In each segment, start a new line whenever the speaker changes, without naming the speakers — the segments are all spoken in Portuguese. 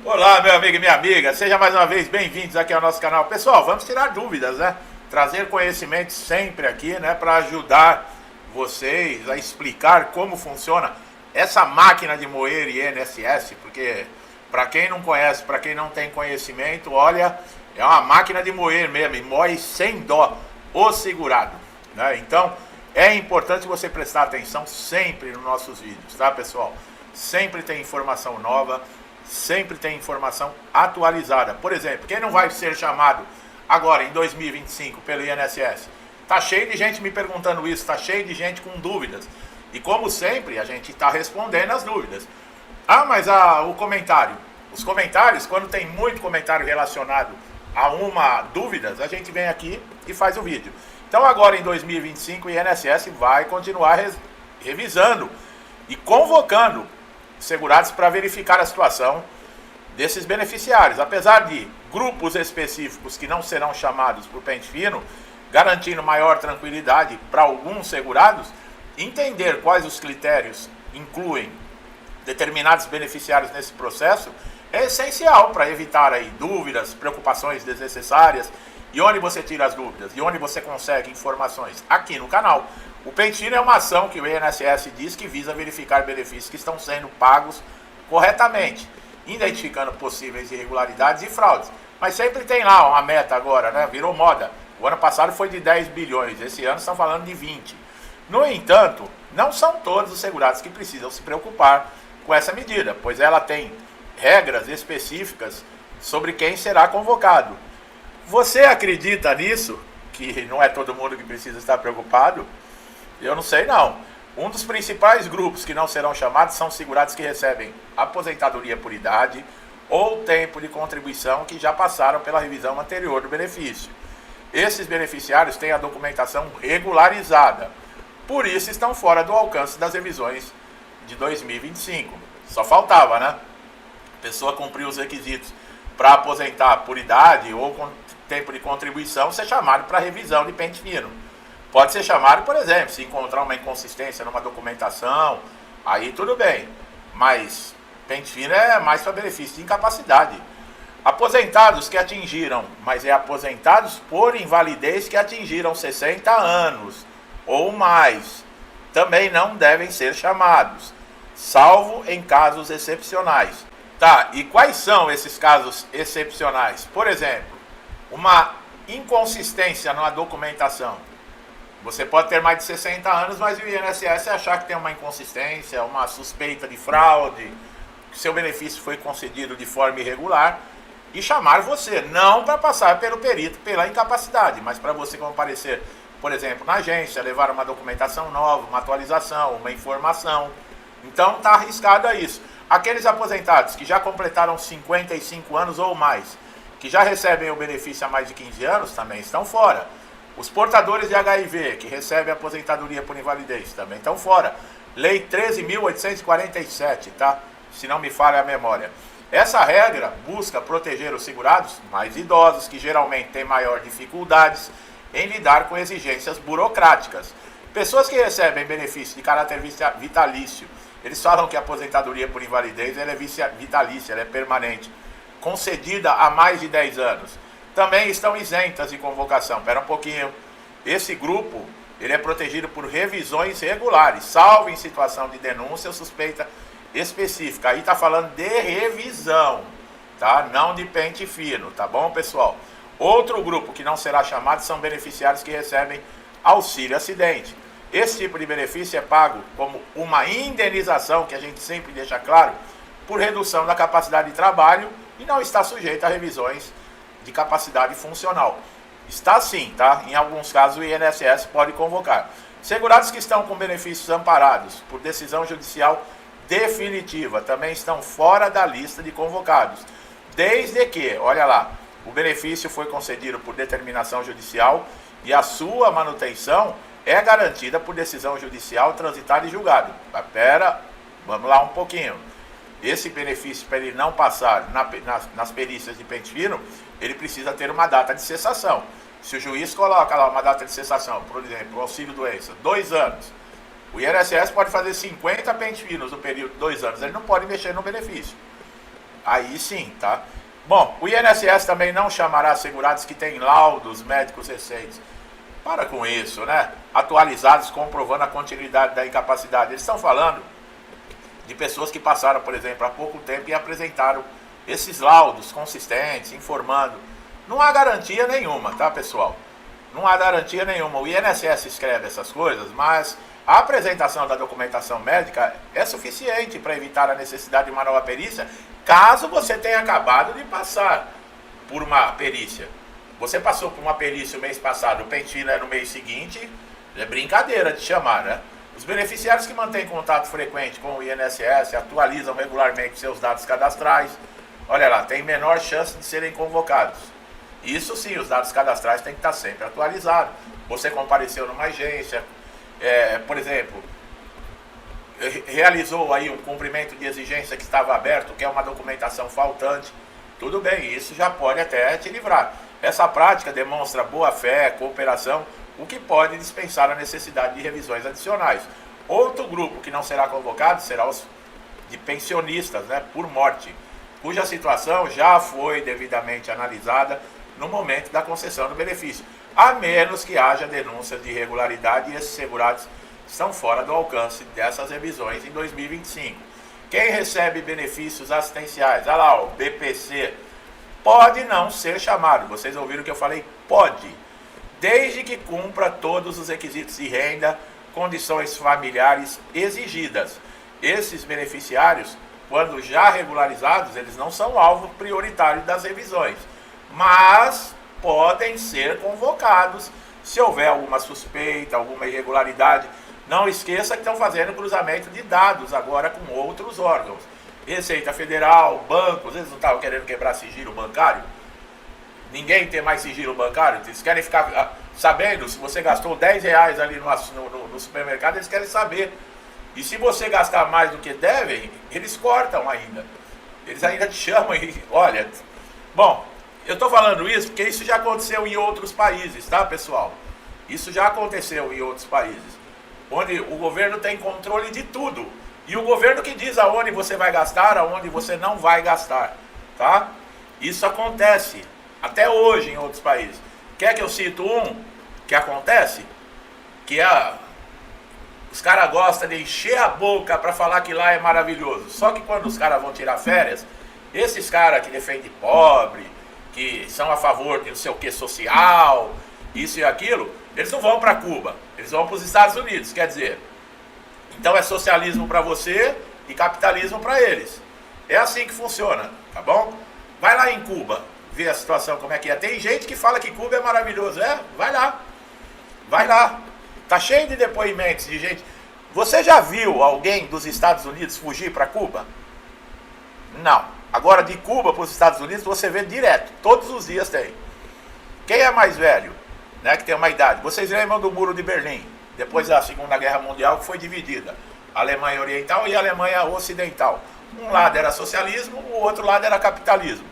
Olá, meu amigo e minha amiga, sejam mais uma vez bem-vindos aqui ao nosso canal. Pessoal, vamos tirar dúvidas, né? Trazer conhecimento sempre aqui, né? Para ajudar vocês a explicar como funciona essa máquina de moer INSS, porque para quem não conhece, para quem não tem conhecimento, olha, é uma máquina de moer mesmo, e moe sem dó o segurado, né? Então, é importante você prestar atenção sempre nos nossos vídeos, tá, pessoal? Sempre tem informação nova, sempre tem informação atualizada. Por exemplo, quem não vai ser chamado agora em 2025 pelo INSS? Tá cheio de gente me perguntando isso, tá cheio de gente com dúvidas. E como sempre, a gente está respondendo as dúvidas. Ah, mas o comentário. Os comentários, quando tem muito comentário relacionado a uma dúvida, a gente vem aqui e faz o vídeo. Então agora em 2025 o INSS vai continuar revisando e convocando segurados para verificar a situação desses beneficiários. Apesar de grupos específicos que não serão chamados por pente fino, garantindo maior tranquilidade para alguns segurados, entender quais os critérios incluem determinados beneficiários nesse processo é essencial para evitar aí dúvidas, preocupações desnecessárias. E onde você tira as dúvidas? E onde você consegue informações? Aqui no canal. O pente fino é uma ação que o INSS diz que visa verificar benefícios que estão sendo pagos corretamente, identificando possíveis irregularidades e fraudes. Mas sempre tem lá uma meta agora, né? Virou moda. O ano passado foi de 10 bilhões, esse ano estão falando de 20. No entanto, não são todos os segurados que precisam se preocupar com essa medida, pois ela tem regras específicas sobre quem será convocado. Você acredita nisso? Que não é todo mundo que precisa estar preocupado? Eu não sei não. Um dos principais grupos que não serão chamados são segurados que recebem aposentadoria por idade ou tempo de contribuição que já passaram pela revisão anterior do benefício. Esses beneficiários têm a documentação regularizada, por isso estão fora do alcance das revisões de 2025. Só faltava, né? A pessoa cumpriu os requisitos para aposentar por idade ou com tempo de contribuição ser chamado para revisão de pente fino. Pode ser chamado, por exemplo, se encontrar uma inconsistência numa documentação, aí tudo bem. Mas pente fino é mais para benefício de incapacidade. Aposentados que atingiram, mas é aposentados por invalidez que atingiram 60 anos ou mais, também não devem ser chamados, salvo em casos excepcionais. Tá, e quais são esses casos excepcionais? Por exemplo, uma inconsistência na documentação. Você pode ter mais de 60 anos, mas o INSS achar que tem uma inconsistência, uma suspeita de fraude, que seu benefício foi concedido de forma irregular, e chamar você, não para passar pelo perito pela incapacidade, mas para você comparecer, por exemplo, na agência, levar uma documentação nova, uma atualização, uma informação. Então está arriscado a isso. Aqueles aposentados que já completaram 55 anos ou mais, que já recebem o benefício há mais de 15 anos, também estão fora. Os portadores de HIV, que recebem aposentadoria por invalidez, também estão fora. Lei 13.847, tá? Se não me falha a memória. Essa regra busca proteger os segurados mais idosos, que geralmente têm maior dificuldades em lidar com exigências burocráticas. Pessoas que recebem benefício de caráter vitalício, eles falam que a aposentadoria por invalidez ela é vitalícia, ela é permanente, concedida há mais de 10 anos. Também estão isentas de convocação. Espera um pouquinho. Esse grupo ele é protegido por revisões regulares, salvo em situação de denúncia ou suspeita específica. Aí está falando de revisão, tá? Não de pente fino, tá bom, pessoal? Outro grupo que não será chamado são beneficiários que recebem auxílio acidente. Esse tipo de benefício é pago como uma indenização, que a gente sempre deixa claro, por redução da capacidade de trabalho e não está sujeito a revisões de capacidade funcional. Está sim, tá? Em alguns casos o INSS pode convocar. Segurados que estão com benefícios amparados por decisão judicial definitiva também estão fora da lista de convocados, desde que, olha lá, o benefício foi concedido por determinação judicial e a sua manutenção é garantida por decisão judicial transitada e julgada. Pera, vamos lá um pouquinho. Esse benefício, para ele não passar nas perícias de pente fino, ele precisa ter uma data de cessação. Se o juiz coloca lá uma data de cessação, por exemplo, o auxílio-doença, 2 anos, o INSS pode fazer 50 pente finos no período de 2 anos, ele não pode mexer no benefício. aí sim, tá? Bom, o INSS também não chamará segurados que têm laudos médicos recentes. Para com isso, né? Atualizados comprovando a continuidade da incapacidade. Eles estão falando de pessoas que passaram, por exemplo, há pouco tempo e apresentaram esses laudos consistentes, informando. Não há garantia nenhuma, tá, pessoal? Não há garantia nenhuma. O INSS escreve essas coisas, mas a apresentação da documentação médica é suficiente para evitar a necessidade de uma nova perícia, caso você tenha acabado de passar por uma perícia. Você passou por uma perícia o mês passado, o pente fino é no mês seguinte, é brincadeira de chamar, né? Os beneficiários que mantêm contato frequente com o INSS, atualizam regularmente seus dados cadastrais, olha lá, tem menor chance de serem convocados. Isso sim, os dados cadastrais têm que estar sempre atualizados. Você compareceu numa agência, por exemplo, realizou aí um cumprimento de exigência que estava aberto, que é uma documentação faltante, tudo bem, isso já pode até te livrar. Essa prática demonstra boa fé, cooperação, o que pode dispensar a necessidade de revisões adicionais. Outro grupo que não será convocado será os de pensionistas, né, por morte, cuja situação já foi devidamente analisada no momento da concessão do benefício, a menos que haja denúncias de irregularidade e esses segurados estão fora do alcance dessas revisões em 2025. Quem recebe benefícios assistenciais, olha lá, o BPC, pode não ser chamado. Vocês ouviram o que eu falei? Pode, desde que cumpra todos os requisitos de renda, condições familiares exigidas. Esses beneficiários, quando já regularizados, eles não são alvo prioritário das revisões, mas podem ser convocados se houver alguma suspeita, alguma irregularidade. Não esqueça que estão fazendo cruzamento de dados agora com outros órgãos. Receita Federal, bancos, eles não estavam querendo quebrar sigilo bancário? Ninguém tem mais sigilo bancário? Eles querem ficar sabendo se você gastou R$10 ali no supermercado, eles querem saber. E se você gastar mais do que devem, eles cortam ainda. Eles ainda te chamam e olha. Bom, eu estou falando isso porque isso já aconteceu em outros países, tá, pessoal? Isso já aconteceu em outros países, onde o governo tem controle de tudo. E o governo que diz aonde você vai gastar, aonde você não vai gastar, tá? Isso acontece até hoje em outros países. Quer que eu cito um que acontece? Que os caras gostam de encher a boca para falar que lá é maravilhoso. Só que quando os caras vão tirar férias, esses caras que defendem pobre, que são a favor de não sei o que social, isso e aquilo, eles não vão para Cuba, eles vão para os Estados Unidos, quer dizer, então é socialismo para você e capitalismo para eles. É assim que funciona, tá bom? Vai lá em Cuba, ver a situação como é que é. Tem gente que fala que Cuba é maravilhoso, vai lá, tá cheio de depoimentos de gente. Você já viu alguém dos Estados Unidos fugir para Cuba? Não. Agora de Cuba para os Estados Unidos você vê direto, todos os dias tem. Quem é mais velho, né, que tem uma idade? Vocês lembram do Muro de Berlim, depois da Segunda Guerra Mundial, que foi dividida, a Alemanha Oriental e a Alemanha Ocidental. Um lado era socialismo, o outro lado era capitalismo.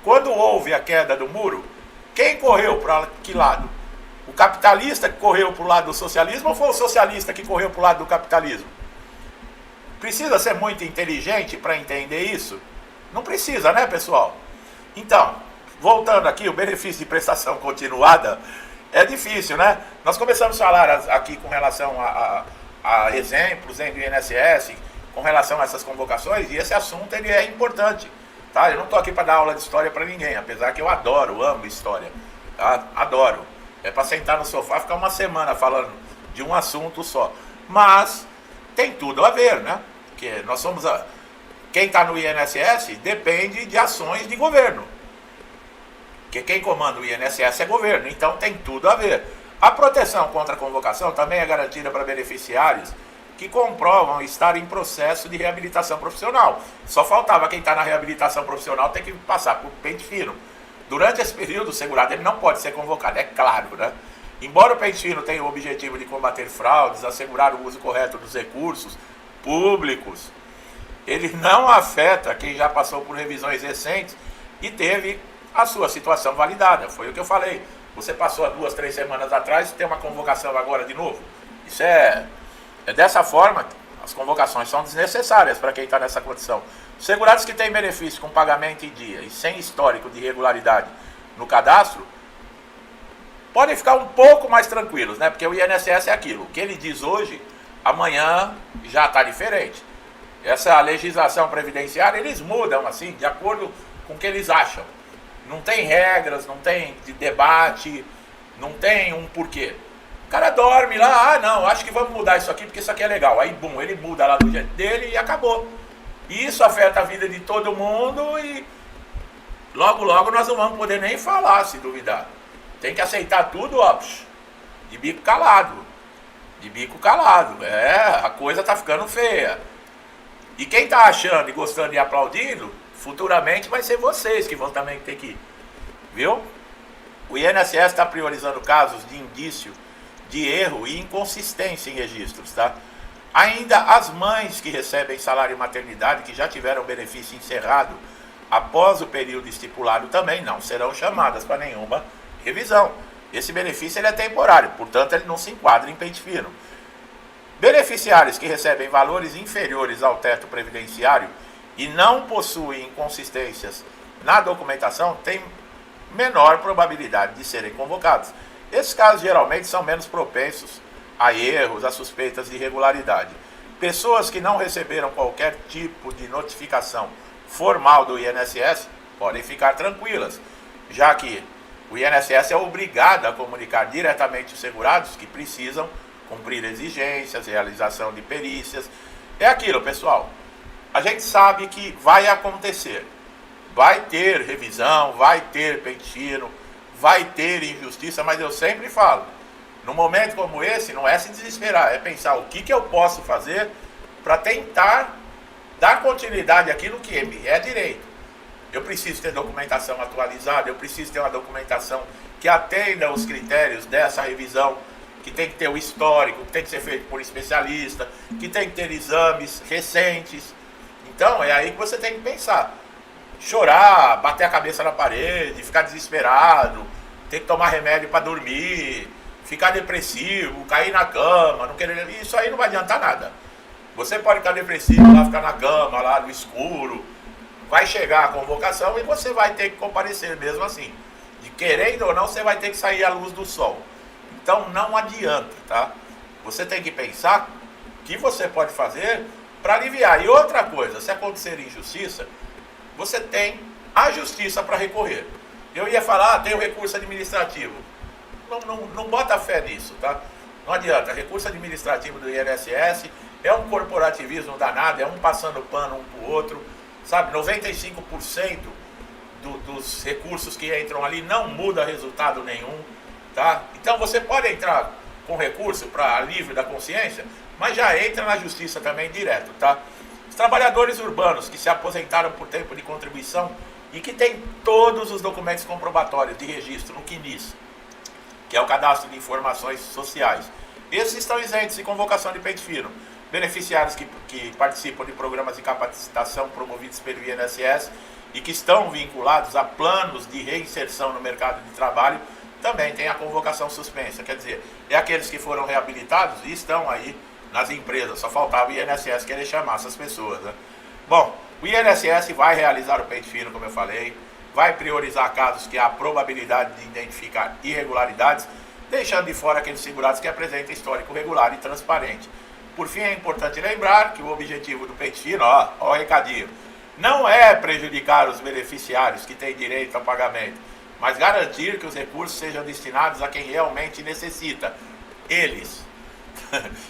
Quando houve a queda do muro, quem correu para que lado? O capitalista que correu para o lado do socialismo ou foi o socialista que correu para o lado do capitalismo? Precisa ser muito inteligente para entender isso? Não precisa, né, pessoal? Então, voltando aqui, o benefício de prestação continuada é difícil, né? Nós começamos a falar aqui com relação a exemplos do INSS, com relação a essas convocações, e esse assunto ele é importante, tá? Eu não estou aqui para dar aula de história para ninguém, apesar que eu amo história, tá? Adoro. É para sentar no sofá e ficar uma semana falando de um assunto só. Mas tem tudo a ver, né? Porque nós somos quem está no INSS depende de ações de governo. Porque quem comanda o INSS é governo, então tem tudo a ver. A proteção contra a convocação também é garantida para beneficiários que comprovam estar em processo de reabilitação profissional. Só faltava quem está na reabilitação profissional ter que passar por pente fino. Durante esse período, o segurado ele não pode ser convocado, é claro, né? Embora o pente fino tenha o objetivo de combater fraudes, assegurar o uso correto dos recursos públicos, ele não afeta quem já passou por revisões recentes e teve a sua situação validada. Foi o que eu falei. Você passou há 2, 3 semanas atrás e tem uma convocação agora de novo. Isso é dessa forma, as convocações são desnecessárias para quem está nessa condição. Segurados que têm benefício com pagamento em dia e sem histórico de irregularidade no cadastro, podem ficar um pouco mais tranquilos, né? Porque o INSS é aquilo. O que ele diz hoje, amanhã já está diferente. Essa legislação previdenciária, eles mudam assim, de acordo com o que eles acham. Não tem regras, não tem debate, não tem um porquê. O cara dorme lá, não, acho que vamos mudar isso aqui porque isso aqui é legal. Aí, bum, ele muda lá do jeito dele e acabou. E isso afeta a vida de todo mundo e logo, logo nós não vamos poder nem falar, se duvidar. Tem que aceitar tudo, ó, de bico calado. De bico calado. A coisa tá ficando feia. E quem tá achando e gostando e aplaudindo, futuramente vai ser vocês que vão também ter que ir. Viu? O INSS está priorizando casos de indício de erro e inconsistência em registros, tá? Ainda as mães que recebem salário e maternidade, que já tiveram benefício encerrado após o período estipulado, também não serão chamadas para nenhuma revisão. Esse benefício ele é temporário, portanto ele não se enquadra em pente fino. Beneficiários que recebem valores inferiores ao teto previdenciário e não possuem inconsistências na documentação têm menor probabilidade de serem convocados. Esses casos geralmente são menos propensos a erros, a suspeitas de irregularidade. Pessoas que não receberam qualquer tipo de notificação formal do INSS podem ficar tranquilas, já que o INSS é obrigado a comunicar diretamente os segurados que precisam cumprir exigências, realização de perícias. É aquilo, pessoal. A gente sabe que vai acontecer. Vai ter revisão, vai ter pente fino, vai ter injustiça, mas eu sempre falo, num momento como esse, não é se desesperar, é pensar o que eu posso fazer para tentar dar continuidade àquilo que é direito. Eu preciso ter documentação atualizada, eu preciso ter uma documentação que atenda aos critérios dessa revisão, que tem que ter o histórico, que tem que ser feito por especialista, que tem que ter exames recentes. Então é aí que você tem que pensar. Chorar, bater a cabeça na parede, ficar desesperado, ter que tomar remédio para dormir, ficar depressivo, cair na cama, não querer. Isso aí não vai adiantar nada. Você pode ficar depressivo, lá ficar na cama, lá no escuro. Vai chegar a convocação e você vai ter que comparecer mesmo assim. De querendo ou não, você vai ter que sair à luz do sol. Então não adianta, tá? Você tem que pensar o que você pode fazer para aliviar. E outra coisa, se acontecer injustiça, você tem a justiça para recorrer. Eu ia falar, tem o recurso administrativo. Não bota fé nisso, tá? Não adianta. Recurso administrativo do INSS é um corporativismo danado, é um passando pano um pro outro, sabe? 95% dos recursos que entram ali não muda resultado nenhum, tá? Então você pode entrar com recurso para alívio da consciência, mas já entra na justiça também direto, tá? Os trabalhadores urbanos que se aposentaram por tempo de contribuição e que têm todos os documentos comprobatórios de registro no CNIS, que é o Cadastro de Informações Sociais. Esses estão isentos de convocação de pente fino. Beneficiários que participam de programas de capacitação promovidos pelo INSS e que estão vinculados a planos de reinserção no mercado de trabalho também têm a convocação suspensa. Quer dizer, é aqueles que foram reabilitados e estão aí nas empresas. Só faltava o INSS querer chamar essas pessoas, né? Bom, o INSS vai realizar o pente fino, como eu falei, vai priorizar casos que há probabilidade de identificar irregularidades, deixando de fora aqueles segurados que apresentam histórico regular e transparente. Por fim, é importante lembrar que o objetivo do pente fino, ó o recadinho, não é prejudicar os beneficiários que têm direito ao pagamento, mas garantir que os recursos sejam destinados a quem realmente necessita. Eles.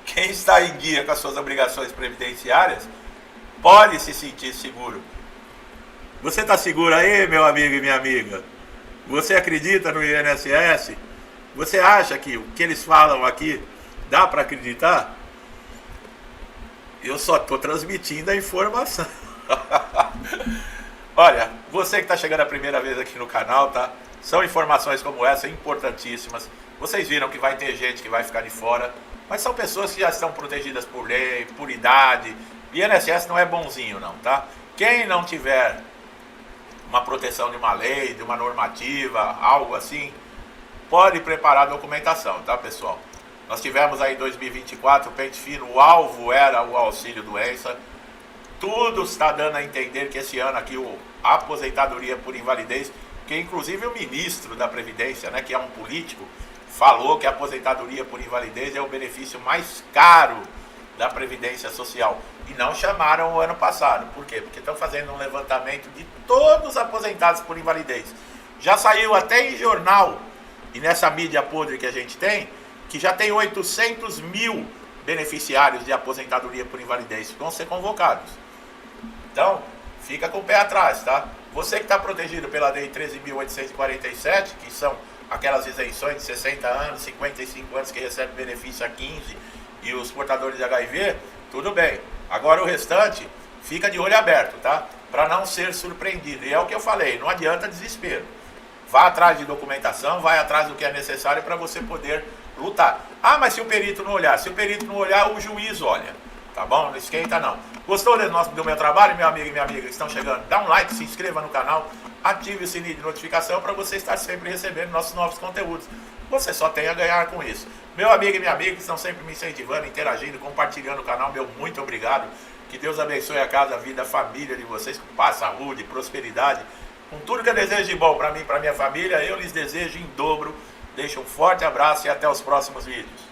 Quem está em dia com as suas obrigações previdenciárias pode se sentir seguro. Você está seguro aí, meu amigo e minha amiga? Você acredita no INSS? Você acha que o que eles falam aqui dá para acreditar? Eu só estou transmitindo a informação. Olha, você que está chegando a primeira vez aqui no canal, tá? São informações como essa importantíssimas. Vocês viram que vai ter gente que vai ficar de fora, mas são pessoas que já estão protegidas por lei, por idade. O INSS não é bonzinho não, tá? Quem não tiver uma proteção de uma lei, de uma normativa, algo assim, pode preparar a documentação, tá, pessoal? Nós tivemos aí em 2024 o pente fino, o alvo era o auxílio doença. tudo está dando a entender que esse ano aqui a aposentadoria por invalidez, que inclusive o ministro da Previdência, né, que é um político, falou que a aposentadoria por invalidez é o benefício mais caro da Previdência Social. E não chamaram o ano passado. Por quê? Porque estão fazendo um levantamento de todos os aposentados por invalidez. Já saiu até em jornal, e nessa mídia podre que a gente tem, que já tem 800 mil beneficiários de aposentadoria por invalidez que vão ser convocados. Então, fica com o pé atrás, tá? Você que está protegido pela Lei 13.847, que são aquelas isenções de 60 anos, 55 anos que recebem benefício a 15 e os portadores de HIV, tudo bem. Agora o restante, fica de olho aberto, tá? Para não ser surpreendido. E é o que eu falei, não adianta desespero. Vá atrás de documentação, vai atrás do que é necessário para você poder lutar. Ah, mas se o perito não olhar? Se o perito não olhar, o juiz olha. Tá bom? Não esquenta não. Gostou do meu trabalho, meu amigo e minha amiga que estão chegando? Dá um like, se inscreva no canal, ative o sininho de notificação para você estar sempre recebendo nossos novos conteúdos. Você só tem a ganhar com isso. Meu amigo e minha amiga que estão sempre me incentivando, interagindo, compartilhando o canal, meu muito obrigado. Que Deus abençoe a casa, a vida, a família de vocês, com paz, saúde, prosperidade. Com tudo que eu desejo de bom para mim e para minha família, eu lhes desejo em dobro. Deixo um forte abraço e até os próximos vídeos.